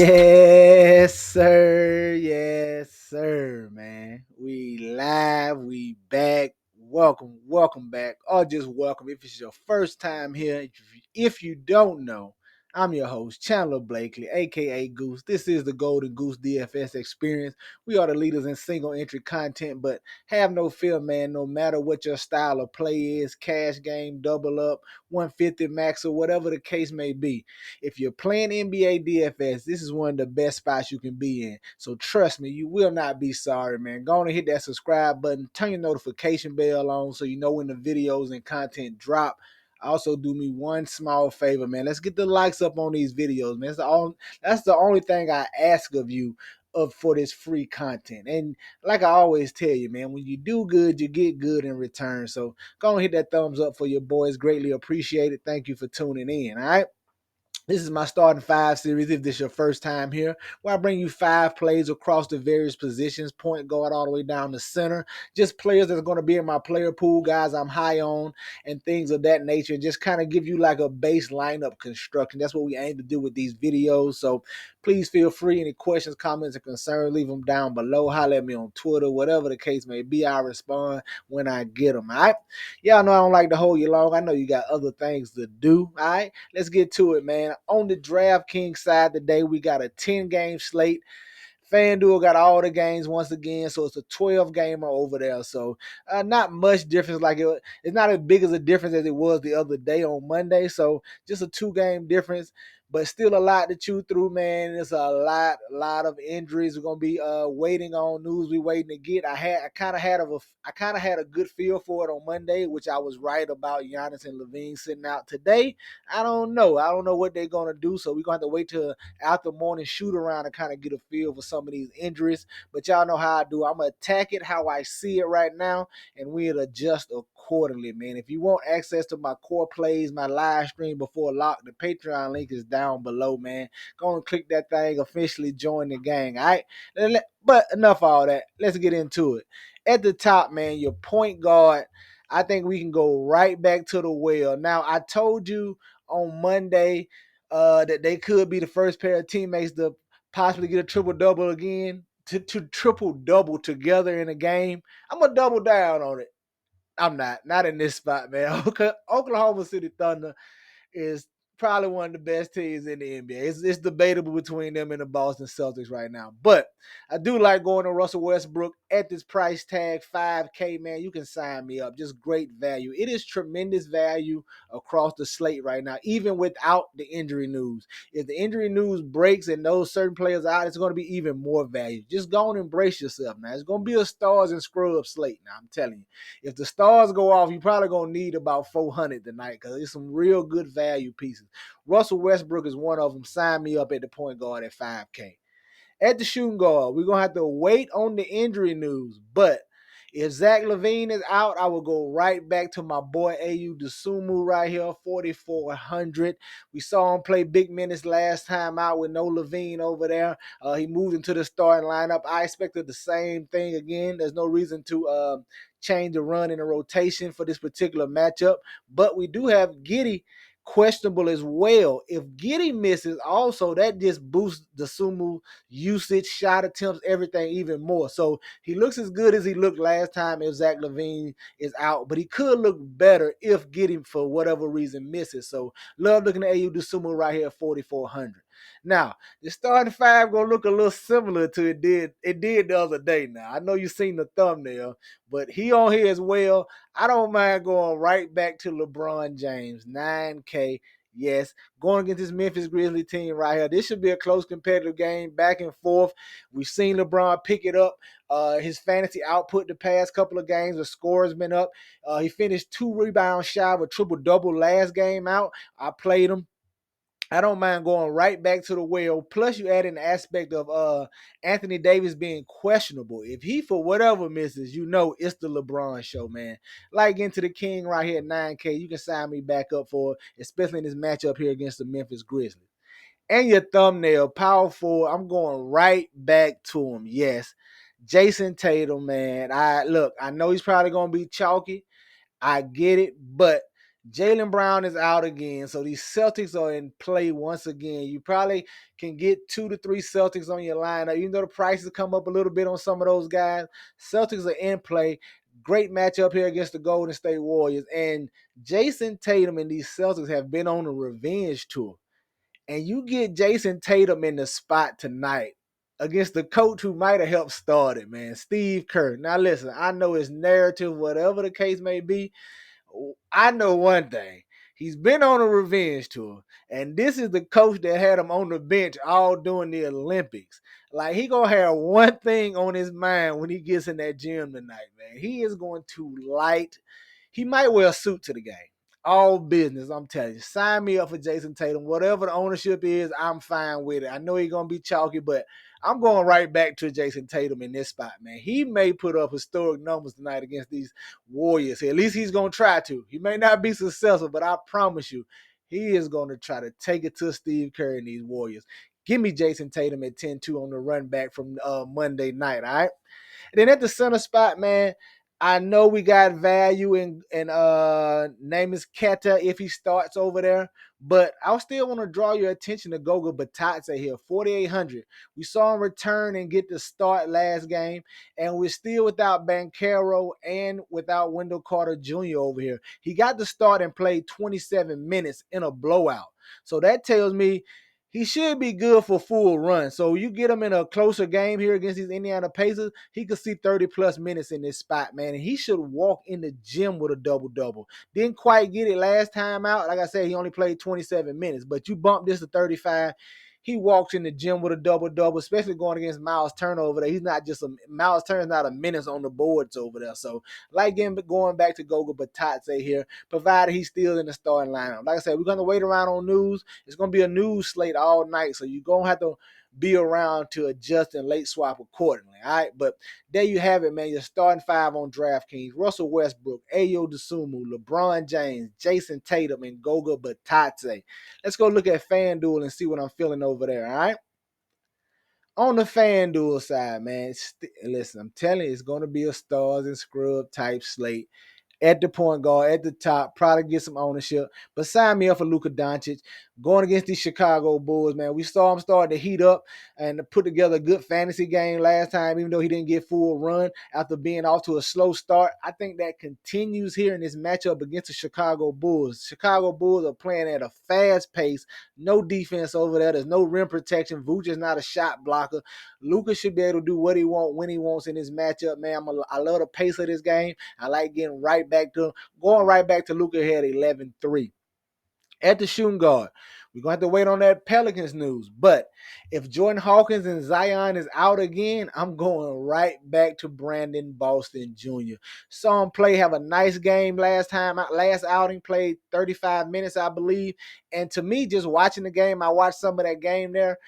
Yes, sir. Yes, sir, man. We live. We back. Welcome back. Or just welcome if it's your first time here. If you don't know, I'm your host, Chandler Blakely, aka Goose. This is the Golden Goose DFS experience. We are the leaders in single entry content, but have no fear, man. No matter what your style of play is, cash game, double up, 150 max, or whatever the case may be. If you're playing NBA DFS, this is one of the best spots you can be in. So trust me, you will not be sorry, man. Go on and hit that subscribe button, turn your notification bell on so you know when the videos and content drop. Also, do me one small favor, man. Let's get the likes up on these videos, man. That's the only thing I ask of you for this free content. And like I always tell you, man, when you do good, you get good in return. So go and hit that thumbs up for your boys. Greatly appreciated. Thank you for tuning in. All right. This is my starting five series. If this is your first time here, where I bring you five plays across the various positions, point guard all the way down the center. Just players that's going to be in my player pool, guys I'm high on, and things of that nature. Just kind of give you like a base lineup construction. That's what we aim to do with these videos. So please feel free. Any questions, comments, and concerns, leave them down below. Holler at me on Twitter, whatever the case may be. I respond when I get them. All right. Y'all know I don't like to hold you long. I know you got other things to do. All right. Let's get to it, man. On the DraftKings side today, we got a 10-game slate. FanDuel got all the games once again, so it's a 12-gamer over there. So not much difference. It's not as big as a difference as it was the other day on Monday. So just a 2-game difference, but still a lot to chew through, man. It's a lot of injuries. We're gonna be waiting on news. We waiting to get. I kind of had a good feel for it on Monday, which I was right about Giannis and Levine sitting out today. I don't know. I don't know what they're gonna do. So we're gonna have to wait till after morning shoot around and kind of get a feel for some of these injuries. But y'all know how I do. I'm going to attack it how I see it right now, and we'll adjust accordingly, man. If you want access to my core plays, my live stream before lock, the Patreon link is down below, man. Go and click that thing, officially join the gang, all right? But enough of all that. Let's get into it. At the top, man, your point guard, I think we can go right back to the well. Now, I told you on Monday that they could be the first pair of teammates to possibly get a triple double again, to triple double together in a game. I'm gonna double down on it. I'm not in this spot, man. Oklahoma City Thunder is probably one of the best teams in the NBA. It's debatable between them and the Boston Celtics right now. But I do like going to Russell Westbrook at this price tag, 5K, man. You can sign me up. Just great value. It is tremendous value across the slate right now, even without the injury news. If the injury news breaks and those certain players are out, it's going to be even more value. Just go and embrace yourself, man. It's going to be a stars and scrubs slate now, I'm telling you. If the stars go off, you're probably going to need about 400 tonight because there's some real good value pieces. Russell Westbrook is one of them. Sign me up at the point guard at 5K. At the shooting guard, we're going to have to wait on the injury news. But if Zach LaVine is out, I will go right back to my boy Ayu Dosunmu right here, 4,400. We saw him play big minutes last time out with no LaVine over there. He moved into the starting lineup. I expected the same thing again. There's no reason to change the run in the rotation for this particular matchup. But we do have Giddey questionable as well. If Giddey misses, also that just boosts the Sumu usage, shot attempts, everything even more. So he looks as good as he looked last time if Zach LaVine is out, but he could look better if Giddey for whatever reason misses. So love looking at Ayu Dosunmu right here at 4,400. Now, the starting five gonna look a little similar to it did the other day. Now I know you seen the thumbnail, but he on here as well. I don't mind going right back to LeBron James, 9K. Yes, going against this Memphis Grizzlies team right here. This should be a close competitive game, back and forth. We've seen LeBron pick it up. His fantasy output the past couple of games, the score has been up. He finished 2 rebounds shy of a triple-double last game out. I played him. I don't mind going right back to the well. Plus, you add in the aspect of Anthony Davis being questionable. If he, for whatever, misses, you know it's the LeBron show, man. Like into the King right here at 9K. You can sign me back up for it, especially in this matchup here against the Memphis Grizzlies. And your thumbnail, power forward, I'm going right back to him. Yes, Jason Tatum, man. I know he's probably going to be chalky. I get it, but Jaylen Brown is out again, so these Celtics are in play once again. You probably can get 2 to 3 Celtics on your lineup, even though the prices come up a little bit on some of those guys. Celtics are in play. Great matchup here against the Golden State Warriors. And Jason Tatum and these Celtics have been on a revenge tour. And you get Jason Tatum in the spot tonight against the coach who might have helped start it, man, Steve Kerr. Now, listen, I know his narrative, whatever the case may be, I know one thing. He's been on a revenge tour, and this is the coach that had him on the bench all during the Olympics. Like, he gonna have one thing on his mind when he gets in that gym tonight, man. He is going to light. He might wear a suit to the game. All business, I'm telling you. Sign me up for Jason Tatum. Whatever the ownership is, I'm fine with it. I know he's gonna be chalky, but I'm going right back to Jason Tatum in this spot, man. He may put up historic numbers tonight against these Warriors. At least he's going to try to. He may not be successful, but I promise you, he is going to try to take it to Steve Kerr and these Warriors. Give me Jason Tatum at 10-2 on the run back from Monday night, all right? And then at the center spot, man, I know we got value in name is Keta if he starts over there, but I still want to draw your attention to Goga Batatse here, 4,800. We saw him return and get the start last game, and we're still without Banchero and without Wendell Carter Jr. over here. He got the start and played 27 minutes in a blowout. So that tells me he should be good for full run. So you get him in a closer game here against these Indiana Pacers, he could see 30 plus minutes in this spot, man. And he should walk in the gym with a double-double. Didn't quite get it last time out. Like I said, he only played 27 minutes, but you bump this to 35. He walks in the gym with a double-double, especially going against Miles Turner over there. He's not just Miles Turner's not a menace on the boards over there. So like him going back to Goga Batatse here, provided he's still in the starting lineup. Like I said, we're going to wait around on news. It's going to be a news slate all night, so you're going to have to be around to adjust and late swap accordingly. All right, but there you have it, man. You're starting 5 on DraftKings. Russell Westbrook, Ayo Dosunmu, LeBron James, Jason Tatum, and Goga Batatse. Let's go look at FanDuel and see what I'm feeling over there. All right. On the FanDuel side, man, listen, I'm telling you, it's going to be a stars and scrub type slate at the point guard, at the top, probably get some ownership. But sign me up for Luka Doncic. Going against these Chicago Bulls, man. We saw him start to heat up and put together a good fantasy game last time, even though he didn't get full run after being off to a slow start. I think that continues here in this matchup against the Chicago Bulls. Chicago Bulls are playing at a fast pace. No defense over there. There's no rim protection. Vooch is not a shot blocker. Luka should be able to do what he wants when he wants in this matchup, man. I love the pace of this game. I like getting right back to going right back to Luka here at 11-3. At the shooting guard, we're going to have to wait on that Pelicans news. But if Jordan Hawkins and Zion is out again, I'm going right back to Brandon Boston Jr. Saw him play, have a nice game last outing, played 35 minutes, I believe. And to me, just watching the game, I watched some of that game there.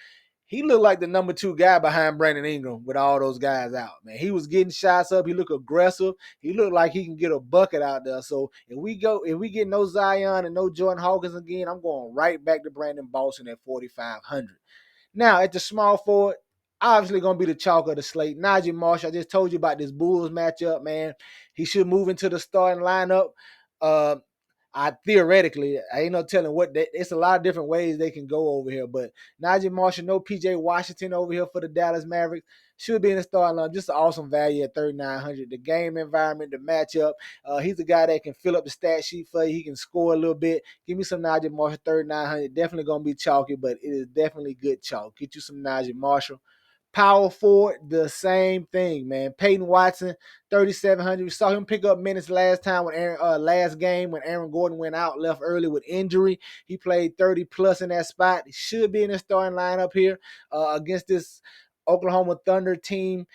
He looked like the number 2 guy behind Brandon Ingram with all those guys out, man. He was getting shots up. He looked aggressive. He looked like he can get a bucket out there. So if we get no Zion and no Jordan Hawkins again, I'm going right back to Brandon Boston at 4,500. Now, at the small forward, obviously going to be the chalk of the slate. Najee Marshall, I just told you about this Bulls matchup, man. He should move into the starting lineup. I ain't no telling it's a lot of different ways they can go over here. But Najee Marshall, no PJ Washington over here for the Dallas Mavericks. Should be in the starting line. Just an awesome value at 3,900. The game environment, the matchup. He's a guy that can fill up the stat sheet for you. He can score a little bit. Give me some Najee Marshall, 3,900. Definitely going to be chalky, but it is definitely good chalk. Get you some Najee Marshall. Power forward, the same thing, man. Peyton Watson, 3,700. We saw him pick up minutes last time last game when Aaron Gordon went out, left early with injury. He played 30 plus in that spot. He should be in the starting lineup here against this Oklahoma Thunder team.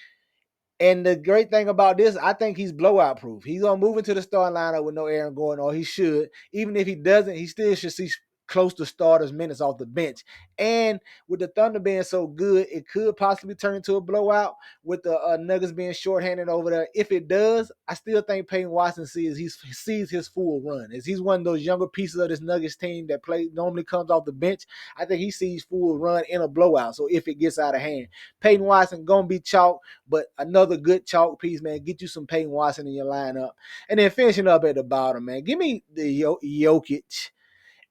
And the great thing about this, I think he's blowout proof. He's gonna move into the starting lineup with no Aaron Gordon, or he should. Even if he doesn't, he still should see close to starters minutes off the bench. And with the Thunder being so good, it could possibly turn into a blowout with the Nuggets being shorthanded over there. If it does, I still think Peyton Watson sees his full run. As he's one of those younger pieces of this Nuggets team that normally comes off the bench, I think he sees full run in a blowout. So if it gets out of hand, Peyton Watson gonna be chalk, but another good chalk piece, man. Get you some Peyton Watson in your lineup. And then finishing up at the bottom, man, give me the Jokic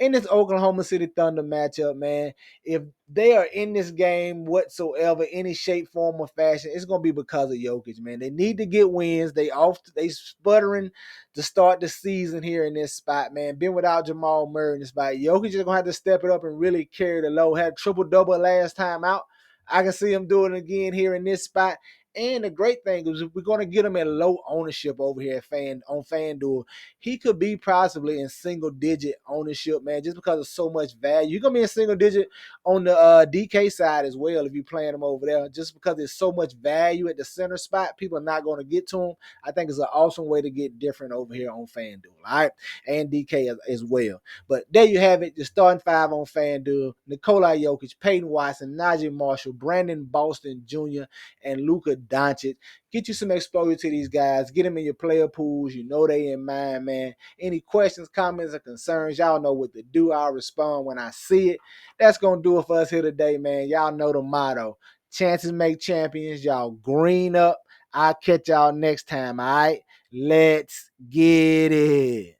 in this Oklahoma City Thunder matchup, man. If they are in this game whatsoever, any shape, form, or fashion, it's gonna be because of Jokic, man. They need to get wins. They sputtering to start the season here in this spot, man. Been without Jamal Murray in this spot. Jokic is gonna have to step it up and really carry the load. Had a triple-double last time out. I can see him doing it again here in this spot. And the great thing is we're going to get him at low ownership over here on FanDuel. He could be possibly in single-digit ownership, man, just because of so much value. You're going to be in single-digit on the DK side as well if you're playing him over there. Just because there's so much value at the center spot, people are not going to get to him. I think it's an awesome way to get different over here on FanDuel, all right? And DK as well. But there you have it. The starting five on FanDuel. Nikola Jokic, Peyton Watson, Najee Marshall, Brandon Boston Jr., and Luka Doncic. Get you some exposure to these guys. Get them in your player pools. You know they in mind, man. Any questions, comments, or concerns, y'all know what to do. I'll respond when I see it. That's going to do it for us here today, man. Y'all know the motto. Chances make champions. Y'all green up. I'll catch y'all next time, all right? Let's get it.